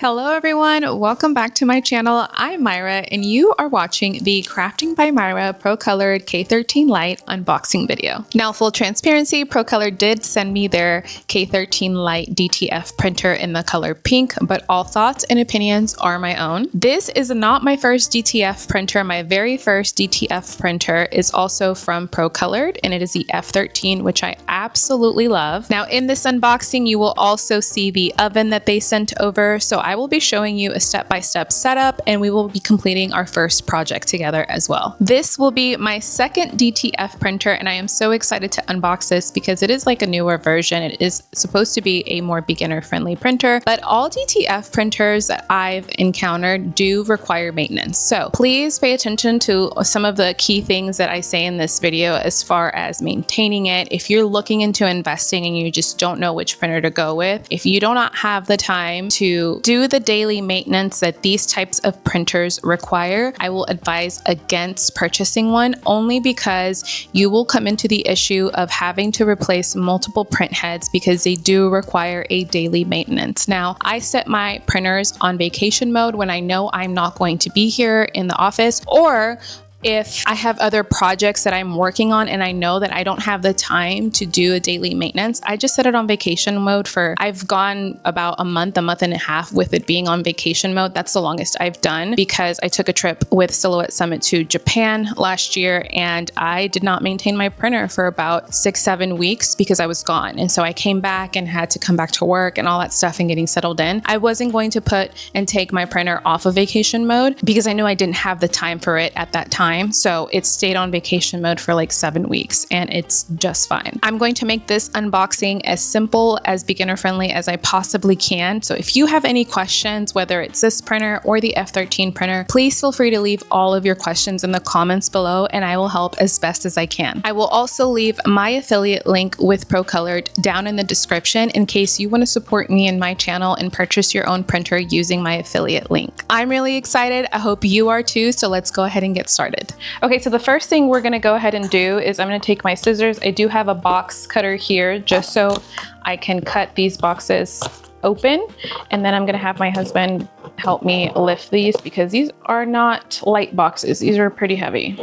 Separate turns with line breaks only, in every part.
Hello everyone, welcome back to my channel. I'm Myra and you are watching the Crafting by Myra Procolored K13 Lite unboxing video. Now, full transparency, Procolored did send me their K13 Lite DTF printer in the color pink, but all thoughts and opinions are my own. This is not my first DTF printer. My very first DTF printer is also from Procolored and it is the F13, which I absolutely love. Now in this unboxing, you will also see the oven that they sent over. So I will be showing you a step-by-step setup and we will be completing our first project together as well. This will be my second DTF printer and I am so excited to unbox this because it is like a newer version. It is supposed to be a more beginner-friendly printer, but all DTF printers that I've encountered do require maintenance. So please pay attention to some of the key things that I say in this video as far as maintaining it. If you're looking into investing and you just don't know which printer to go with, if you do not have the time to do the daily maintenance that these types of printers require, I will advise against purchasing one, only because you will come into the issue of having to replace multiple print heads because they do require a daily maintenance. Now, I set my printers on vacation mode when I know I'm not going to be here in the office, or if I have other projects that I'm working on and I know that I don't have the time to do a daily maintenance, I just set it on vacation mode for, I've gone about a month and a half with it being on vacation mode. That's the longest I've done because I took a trip with Silhouette Summit to Japan last year and I did not maintain my printer for about 6-7 weeks because I was gone. And so I came back and had to come back to work and all that stuff and getting settled in. I wasn't going to put and take my printer off of vacation mode because I knew I didn't have the time for it at that time. So it stayed on vacation mode for like 7 weeks and it's just fine. I'm going to make this unboxing as simple, as beginner friendly as I possibly can. So if you have any questions, whether it's this printer or the F13 printer, please feel free to leave all of your questions in the comments below and I will help as best as I can. I will also leave my affiliate link with Procolored down in the description in case you want to support me and my channel and purchase your own printer using my affiliate link. I'm really excited. I hope you are too. So let's go ahead and get started. Okay, so the first thing we're gonna go ahead and do is I'm gonna take my scissors. I do have a box cutter here just so I can cut these boxes open. And then I'm gonna have my husband help me lift these because these are not light boxes. These are pretty heavy.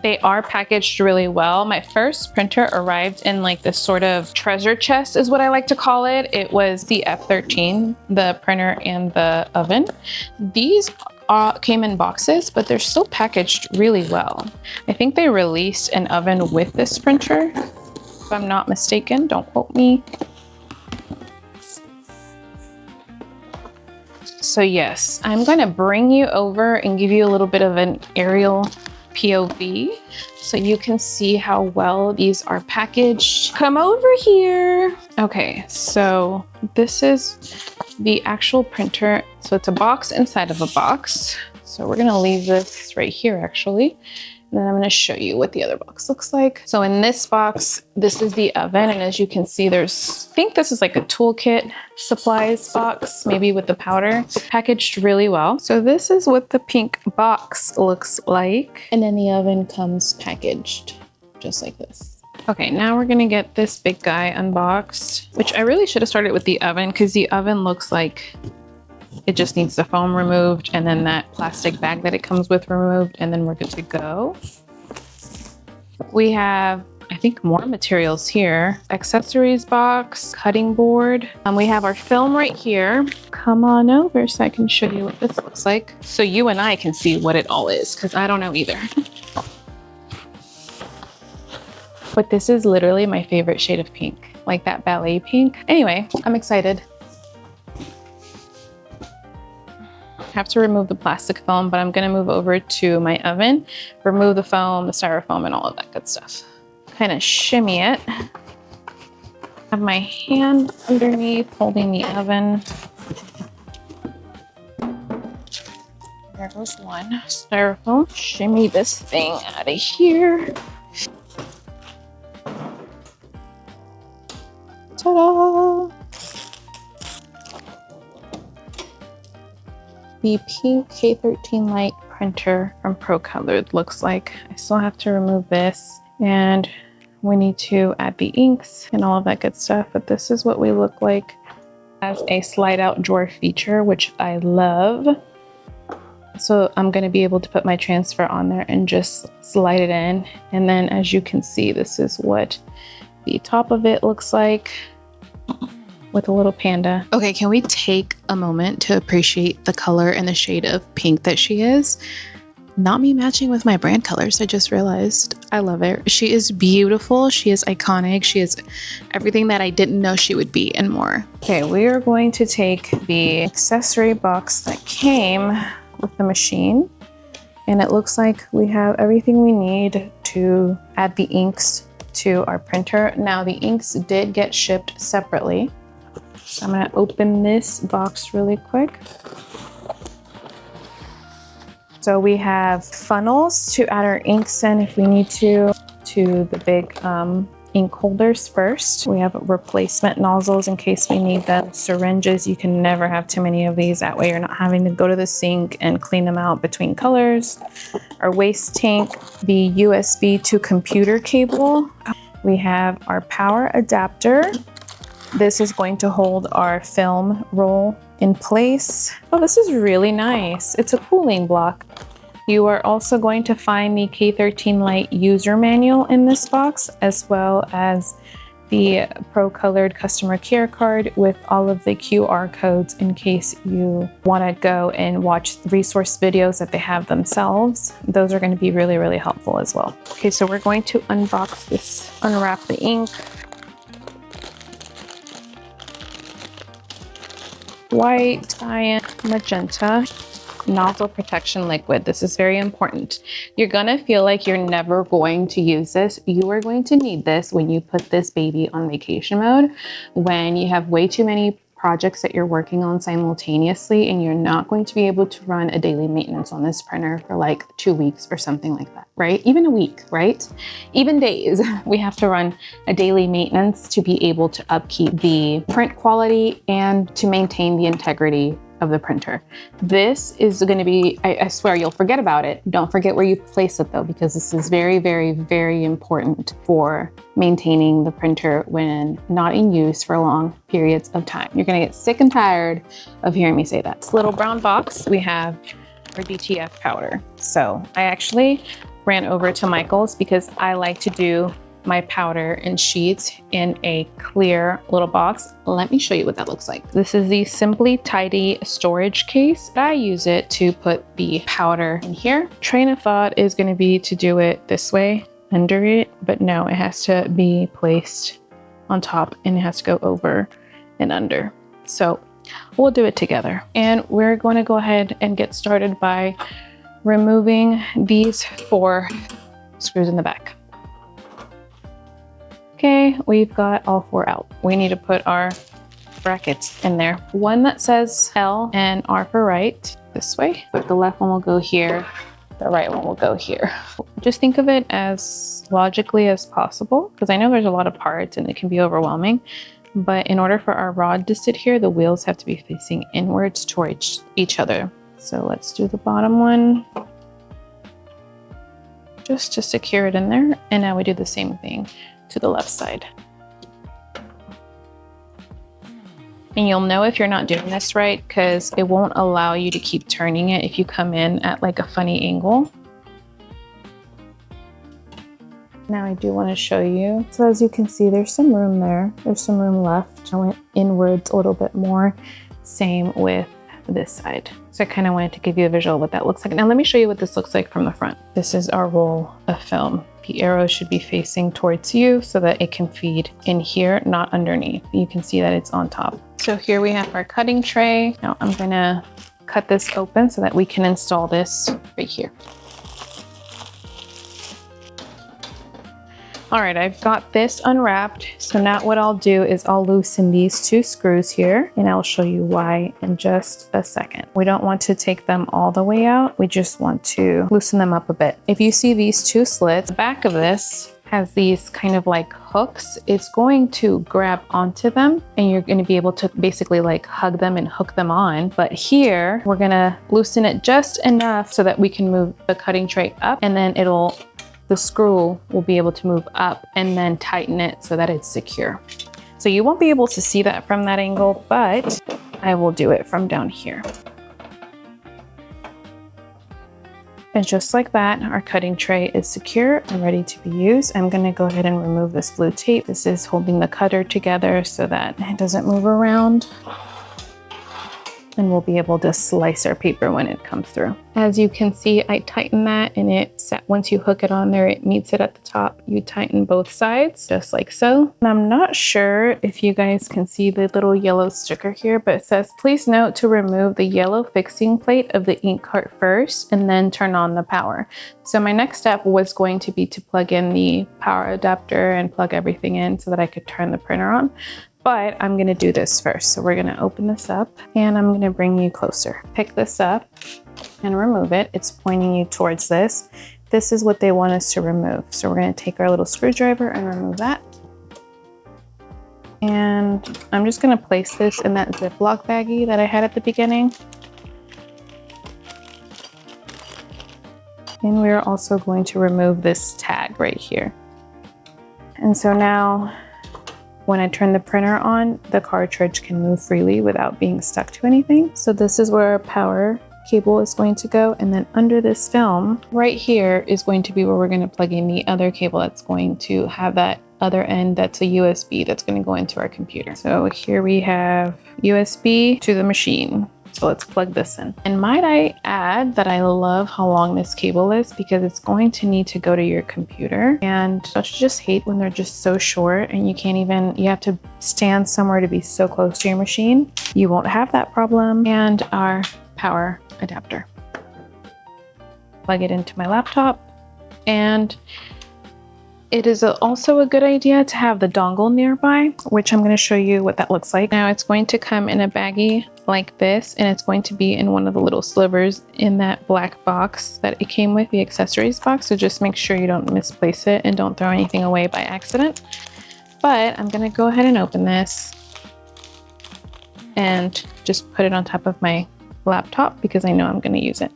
They are packaged really well. My first printer arrived in like this sort of treasure chest is what I like to call it. It was the F13, the printer and the oven. These came in boxes, but they're still packaged really well. I think they released an oven with this printer, if I'm not mistaken. Don't quote me. So yes, I'm gonna bring you over and give you a little bit of an aerial POV so you can see how well these are packaged. Come over here. Okay, so this is the actual printer. So it's a box inside of a box. So we're gonna leave this right here actually. And then I'm gonna show you what the other box looks like. So in this box, this is the oven. And as you can see, I think this is like a toolkit supplies box, maybe with the powder, packaged really well. So this is what the pink box looks like. And then the oven comes packaged just like this. Okay, now we're gonna get this big guy unboxed, which I really should have started with the oven because the oven looks like it just needs the foam removed and then that plastic bag that it comes with removed, and then we're good to go. We have, I think, more materials here. Accessories box, cutting board. We have our film right here. Come on over so I can show you what this looks like. So you and I can see what it all is, because I don't know either. But this is literally my favorite shade of pink, like that ballet pink. Anyway, I'm excited. Have to remove the plastic foam, but I'm gonna move over to my oven, remove the foam, the styrofoam, and all of that good stuff. Kind of shimmy it. Have my hand underneath holding the oven. There goes one. Styrofoam. Shimmy this thing out of here. Ta-da! The pink K13 Lite printer from Procolored looks like. I still have to remove this and we need to add the inks and all of that good stuff. But this is what we look like. Has a slide out drawer feature, which I love. So I'm going to be able to put my transfer on there and just slide it in. And then as you can see, this is what the top of it looks like with a little panda. Okay, can we take a moment to appreciate the color and the shade of pink that she is? Not me matching with my brand colors, I just realized. I love it. She is beautiful. She is iconic. She is everything that I didn't know she would be and more. Okay, we are going to take the accessory box that came with the machine, and it looks like we have everything we need to add the inks to our printer. Now the inks did get shipped separately. So I'm gonna open this box really quick. So we have funnels to add our inks in if we need to the big ink holders first. We have replacement nozzles in case we need them. Syringes, you can never have too many of these. That way you're not having to go to the sink and clean them out between colors. Our waste tank, the USB to computer cable. We have our power adapter. This is going to hold our film roll in place. Oh, this is really nice. It's a cooling block. You are also going to find the K13 Lite user manual in this box, as well as the Procolored customer care card with all of the QR codes in case you want to go and watch resource videos that they have themselves. Those are going to be really, really helpful as well. Okay, so we're going to unbox this, unwrap the ink. White, cyan, magenta, nozzle protection liquid. This is very important. You're gonna feel like you're never going to use this. You are going to need this when you put this baby on vacation mode, when you have way too many projects that you're working on simultaneously and you're not going to be able to run a daily maintenance on this printer for like 2 weeks or something like that, right? Even a week, right? Even days. We have to run a daily maintenance to be able to upkeep the print quality and to maintain the integrity of the printer. This is going to be, I swear you'll forget about it. Don't forget where you place it though, because this is very, very, very important for maintaining the printer when not in use for long periods of time. You're going to get sick and tired of hearing me say that. This little brown box, we have our DTF powder. So I actually ran over to Michael's because I like to do my powder in sheets in a clear little box. Let me show you what that looks like. This is the Simply Tidy storage case. I use it to put the powder in here. Train of thought is going to be to do it this way under it, but no, it has to be placed on top and it has to go over and under. So we'll do it together. And we're going to go ahead and get started by removing these 4 screws in the back. Okay, we've got all 4 out. We need to put our brackets in there. One that says L and R for right, this way. But the left one will go here, the right one will go here. Just think of it as logically as possible, because I know there's a lot of parts and it can be overwhelming. But in order for our rod to sit here, the wheels have to be facing inwards towards each other. So let's do the bottom one, just to secure it in there. And now we do the same thing to the left side. And you'll know if you're not doing this right because it won't allow you to keep turning it if you come in at like a funny angle. Now I do want to show you. So as you can see, there's some room there. There's some room left. I went inwards a little bit more. Same with this side. So I kind of wanted to give you a visual of what that looks like. Now let me show you what this looks like from the front. This is our roll of film. The arrow should be facing towards you so that it can feed in here, not underneath. You can see that it's on top. So here we have our cutting tray. Now I'm gonna cut this open so that we can install this right here. All right, I've got this unwrapped. So now what I'll do is I'll loosen these 2 screws here and I'll show you why in just a second. We don't want to take them all the way out. We just want to loosen them up a bit. If you see these 2 slits, the back of this has these kind of like hooks. It's going to grab onto them and you're going to be able to basically like hug them and hook them on. But here we're going to loosen it just enough so that we can move the cutting tray up and then it'll the screw will be able to move up and then tighten it so that it's secure. So you won't be able to see that from that angle, but I will do it from down here. And just like that, our cutting tray is secure and ready to be used. I'm gonna go ahead and remove this blue tape. This is holding the cutter together so that it doesn't move around. And we'll be able to slice our paper when it comes through. As you can see, I tighten that and once you hook it on there, it meets it at the top. You tighten both sides, just like so. And I'm not sure if you guys can see the little yellow sticker here, but it says, please note to remove the yellow fixing plate of the ink cart first and then turn on the power. So my next step was going to be to plug in the power adapter and plug everything in so that I could turn the printer on. But I'm gonna do this first. So we're gonna open this up and I'm gonna bring you closer. Pick this up and remove it. It's pointing you towards this. This is what they want us to remove. So we're gonna take our little screwdriver and remove that. And I'm just gonna place this in that Ziploc baggie that I had at the beginning. And we're also going to remove this tag right here. And so now, when I turn the printer on, the cartridge can move freely without being stuck to anything. So this is where our power cable is going to go. And then under this film, right here is going to be where we're going to plug in the other cable that's going to have that other end that's a USB that's going to go into our computer. So here we have USB to the machine. So let's plug this in. And might I add that I love how long this cable is because it's going to need to go to your computer. And don't you just hate when they're just so short and you have to stand somewhere to be so close to your machine? You won't have that problem. And our power adapter. Plug it into my laptop. And it is also a good idea to have the dongle nearby, which I'm going to show you what that looks like. Now it's going to come in a baggie like this, and it's going to be in one of the little slivers in that black box that it came with, the accessories box. So just make sure you don't misplace it and don't throw anything away by accident. But I'm going to go ahead and open this and just put it on top of my laptop because I know I'm going to use it.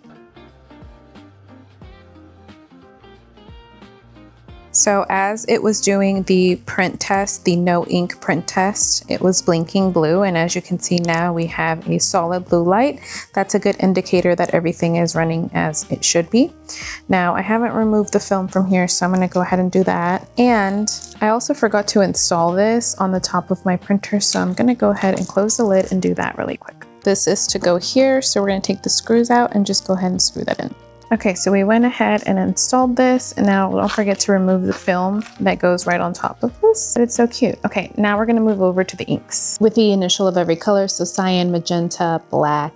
So as it was doing the print test, the no ink print test, it was blinking blue. And as you can see now, we have a solid blue light. That's a good indicator that everything is running as it should be. Now I haven't removed the film from here, so I'm gonna go ahead and do that. And I also forgot to install this on the top of my printer. So I'm gonna go ahead and close the lid and do that really quick. This is to go here. So we're gonna take the screws out and just go ahead and screw that in. Okay, so we went ahead and installed this, and now don't forget to remove the film that goes right on top of this. But it's so cute. Okay, now we're gonna move over to the inks with the initial of every color. So cyan, magenta, black,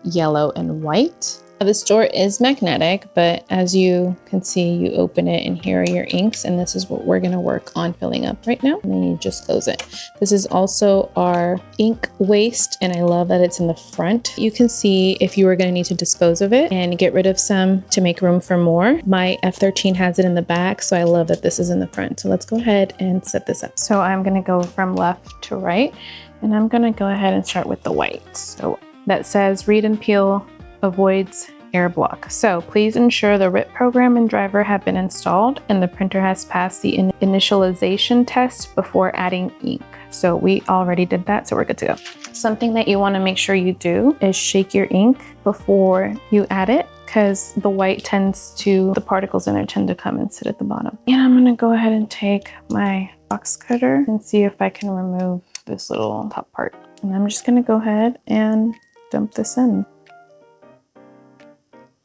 yellow, and white. The store is magnetic, but as you can see, you open it and here are your inks, and this is what we're gonna work on filling up right now. And then you just close it. This is also our ink waste, and I love that it's in the front. You can see if you were gonna need to dispose of it and get rid of some to make room for more. My F13 has it in the back, so I love that this is in the front. So let's go ahead and set this up. So I'm gonna go from left to right, and I'm gonna go ahead and start with the white. So that says read and peel avoids air block. So please ensure the RIP program and driver have been installed and the printer has passed the initialization test before adding ink. So we already did that, so we're good to go. Something that you want to make sure you do is shake your ink before you add it, because the white the particles in there tend to come and sit at the bottom. And I'm gonna go ahead and take my box cutter and see if I can remove this little top part. And I'm just gonna go ahead and dump this in.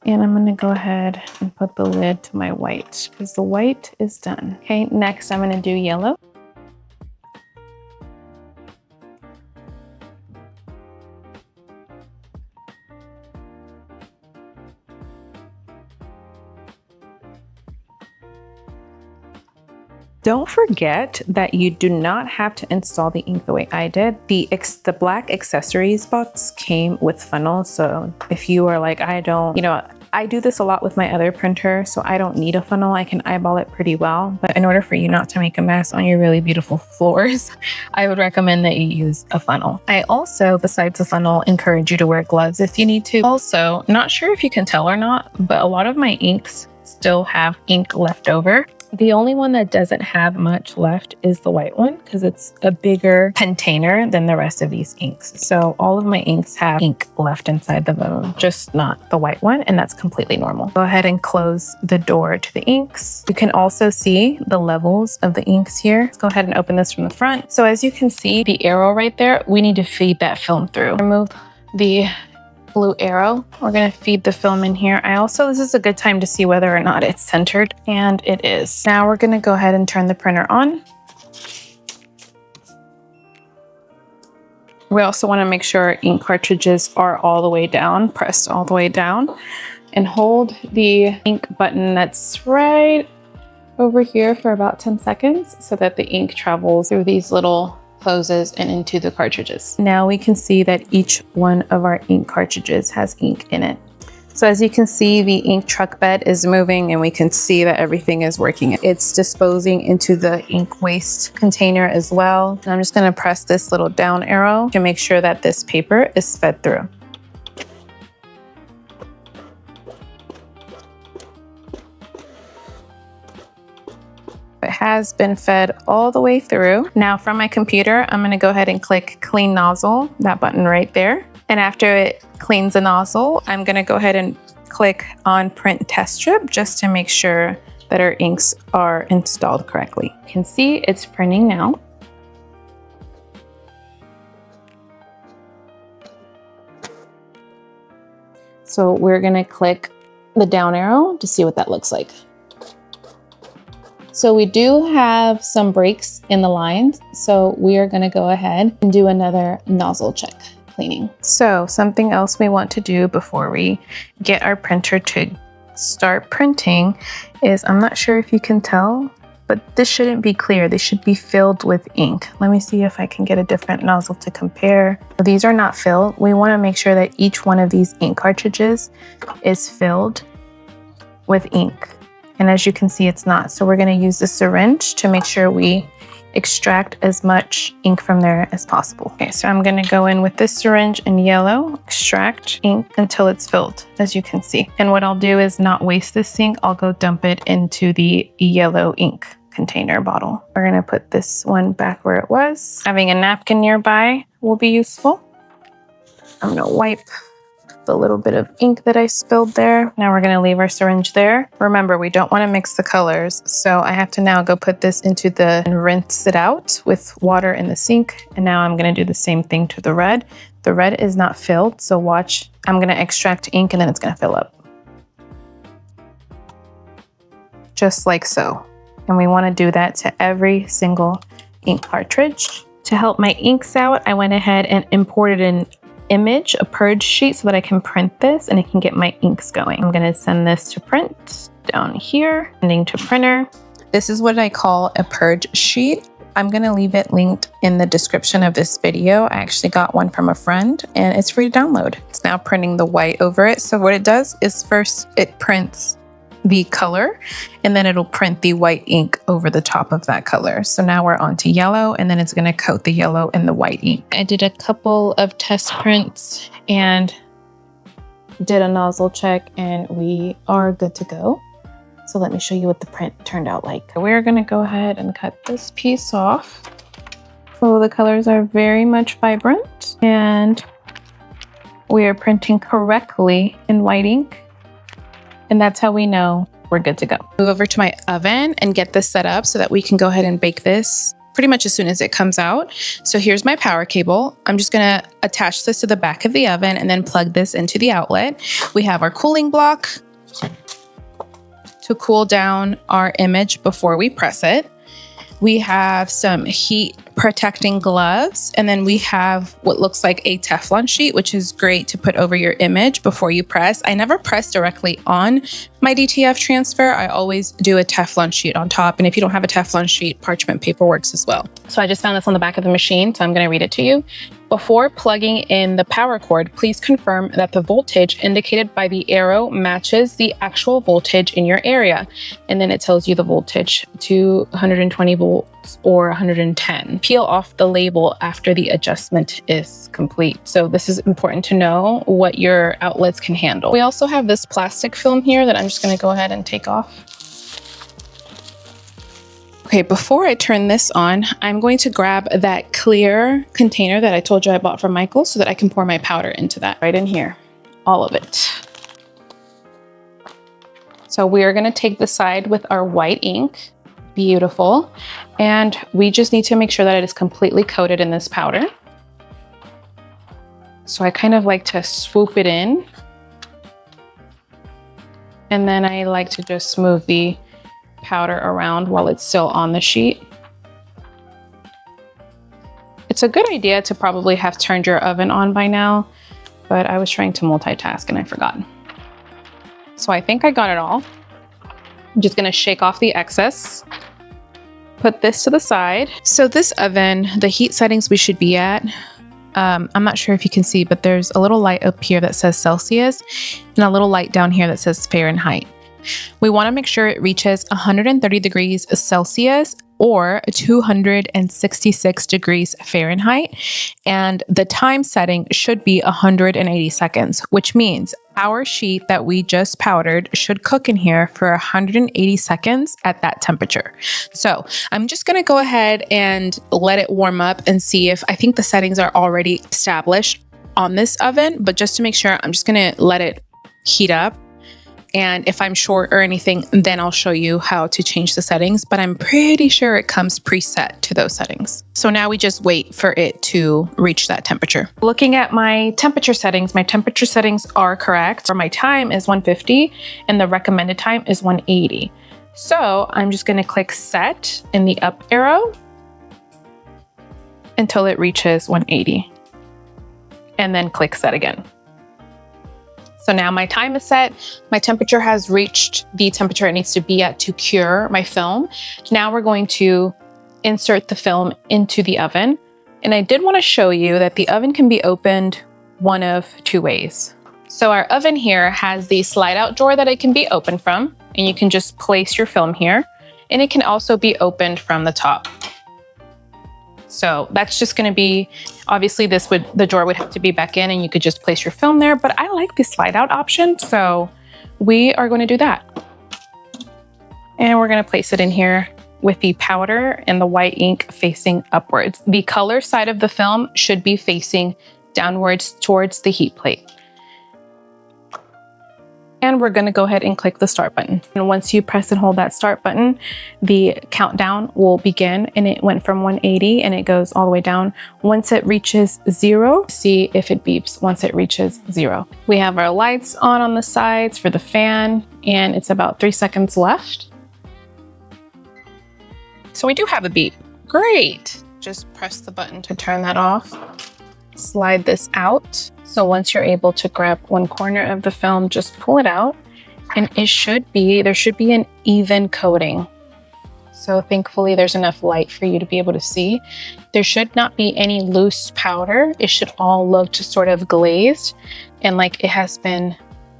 And I'm gonna go ahead and put the lid to my white because the white is done. Okay, next I'm gonna do yellow. Don't forget that you do not have to install the ink the way I did. The black accessories box came with funnels. So if you are like, I do this a lot with my other printer, so I don't need a funnel. I can eyeball it pretty well. But in order for you not to make a mess on your really beautiful floors, I would recommend that you use a funnel. I also, besides the funnel, encourage you to wear gloves if you need to. Also, not sure if you can tell or not, but a lot of my inks still have ink left over. The only one that doesn't have much left is the white one because it's a bigger container than the rest of these inks. So all of my inks have ink left inside them, just not the white one, and that's completely normal. Go ahead and close the door to the inks. You can also see the levels of the inks here. Let's go ahead and open this from the front. So as you can see, the arrow right there, we need to feed that film through. Remove the blue arrow. We're gonna feed the film in here. This is a good time to see whether or not it's centered, and it is. Now we're gonna go ahead and turn the printer on. We also wanna make sure our ink cartridges are all the way down, pressed all the way down, and hold the ink button that's right over here for about 10 seconds so that the ink travels through these little closes and into the cartridges. Now we can see that each one of our ink cartridges has ink in it. So as you can see, the ink truck bed is moving and we can see that everything is working. It's disposing into the ink waste container as well. And I'm just gonna press this little down arrow to make sure that this paper is fed through. It has been fed all the way through. Now from my computer, I'm gonna go ahead and click Clean Nozzle, that button right there. And after it cleans the nozzle, I'm gonna go ahead and click on Print Test Strip just to make sure that our inks are installed correctly. You can see it's printing now. So we're gonna click the down arrow to see what that looks like. So we do have some breaks in the lines, so we are gonna go ahead and do another nozzle check cleaning. So something else we want to do before we get our printer to start printing is, I'm not sure if you can tell, but this shouldn't be clear. They should be filled with ink. Let me see if I can get a different nozzle to compare. These are not filled. We wanna make sure that each one of these ink cartridges is filled with ink. And as you can see, it's not. So we're gonna use the syringe to make sure we extract as much ink from there as possible. Okay, so I'm gonna go in with this syringe in yellow, extract ink until it's filled, as you can see. And what I'll do is not waste this ink. I'll go dump it into the yellow ink container bottle. We're gonna put this one back where it was. Having a napkin nearby will be useful. I'm gonna wipe the little bit of ink that I spilled there. Now we're gonna leave our syringe there. Remember, we don't wanna mix the colors, so I have to now go put this into and rinse it out with water in the sink. And now I'm gonna do the same thing to the red. The red is not filled, so watch. I'm gonna extract ink and then it's gonna fill up. Just like so. And we wanna do that to every single ink cartridge. To help my inks out, I went ahead and imported an image, a purge sheet, so that I can print this and it can get my inks going. I'm gonna send this to print down here, sending to printer. This is what I call a purge sheet. I'm gonna leave it linked in the description of this video. I actually got one from a friend and it's free to download. It's now printing the white over it. So what it does is first it prints the color and then it'll print the white ink over the top of that color. So now we're on to yellow and then it's gonna coat the yellow in the white ink. I did a couple of test prints and did a nozzle check and we are good to go. So let me show you what the print turned out like. We're gonna go ahead and cut this piece off. So the colors are very much vibrant and we are printing correctly in white ink. And that's how we know we're good to go. Move over to my oven and get this set up so that we can go ahead and bake this pretty much as soon as it comes out. So here's my power cable. I'm just gonna attach this to the back of the oven and then plug this into the outlet. We have our cooling block to cool down our image before we press it. We have some heat protecting gloves, and then we have what looks like a Teflon sheet, which is great to put over your image before you press. I never press directly on my DTF transfer. I always do a Teflon sheet on top, and if you don't have a Teflon sheet, parchment paper works as well. So I just found this on the back of the machine, so I'm gonna read it to you. Before plugging in the power cord, please confirm that the voltage indicated by the arrow matches the actual voltage in your area. And then it tells you the voltage to 120 volts or 110. Peel off the label after the adjustment is complete. So this is important to know what your outlets can handle. We also have this plastic film here that I'm just going to go ahead and take off. Okay, before I turn this on, I'm going to grab that clear container that I told you I bought from Michael so that I can pour my powder into that right in here, all of it. So we are gonna take the side with our white ink, beautiful, and we just need to make sure that it is completely coated in this powder. So I kind of like to swoop it in, and then I like to just move the powder around while it's still on the sheet. It's a good idea to probably have turned your oven on by now, but I was trying to multitask and I forgot. So I think I got it all. I'm just gonna shake off the excess, put this to the side. So this oven, the heat settings we should be at, I'm not sure if you can see, but there's a little light up here that says Celsius and a little light down here that says Fahrenheit. We want to make sure it reaches 130 degrees Celsius or 266 degrees Fahrenheit. And the time setting should be 180 seconds, which means our sheet that we just powdered should cook in here for 180 seconds at that temperature. So I'm just going to go ahead and let it warm up and see if I think the settings are already established on this oven, but just to make sure, I'm just going to let it heat up. And if I'm short or anything, then I'll show you how to change the settings, but I'm pretty sure it comes preset to those settings. So now we just wait for it to reach that temperature. Looking at my temperature settings are correct. For my time is 150 and the recommended time is 180. So I'm just gonna click set in the up arrow until it reaches 180 and then click set again. So now my time is set. My temperature has reached the temperature it needs to be at to cure my film. Now we're going to insert the film into the oven. And I did want to show you that the oven can be opened one of two ways. So our oven here has the slide out drawer that it can be opened from, and you can just place your film here. And it can also be opened from the top. So that's just going to be, obviously the drawer would have to be back in and you could just place your film there, but I like the slide out option. So we are going to do that. And we're going to place it in here with the powder and the white ink facing upwards. The color side of the film should be facing downwards towards the heat plate. And we're going to go ahead and click the start button. And once you press and hold that start button, the countdown will begin, and it went from 180 and it goes all the way down. Once it reaches 0, see if it beeps once it reaches 0. We have our lights on the sides for the fan, and it's about 3 seconds left. So we do have a beep. Great. Just press the button to turn that off. Slide this out. So once you're able to grab one corner of the film, just pull it out, and there should be an even coating. So thankfully there's enough light for you to be able to see. There should not be any loose powder. It should all look just sort of glazed and like it has been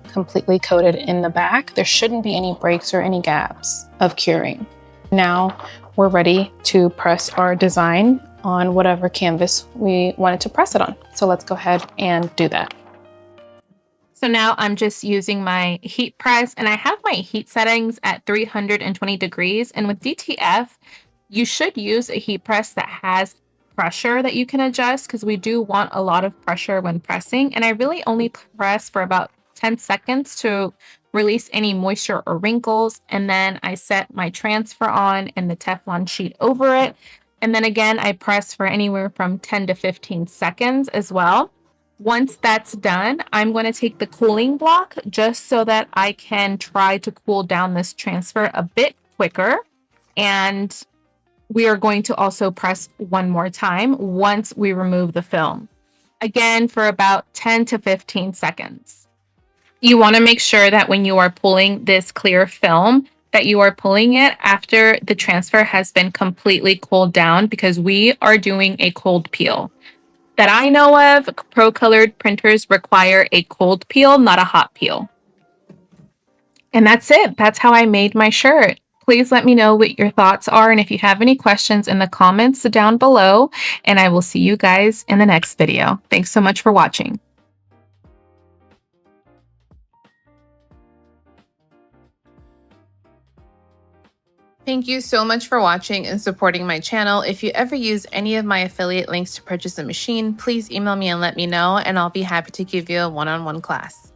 completely coated in the back. There shouldn't be any breaks or any gaps of curing. Now we're ready to press our design on whatever canvas we wanted to press it on. So let's go ahead and do that. So now I'm just using my heat press, and I have my heat settings at 320 degrees. And with DTF, you should use a heat press that has pressure that you can adjust, because we do want a lot of pressure when pressing. And I really only press for about 10 seconds to release any moisture or wrinkles. And then I set my transfer on and the Teflon sheet over it. And then again, I press for anywhere from 10 to 15 seconds as well. Once that's done, I'm going to take the cooling block just so that I can try to cool down this transfer a bit quicker. And we are going to also press one more time once we remove the film. Again, for about 10 to 15 seconds. You want to make sure that when you are pulling this clear film, that you are pulling it after the transfer has been completely cooled down, because we are doing a cold peel.
that I know of, Procolored printers require a cold peel, not a hot peel. And that's it. That's how I made my shirt. Please let me know what your thoughts are and if you have any questions in the comments down below, and I will see you guys in the next video. Thanks so much for watching.
Thank you so much for watching and supporting my channel. If you ever use any of my affiliate links to purchase a machine, please email me and let me know, and I'll be happy to give you a one-on-one class.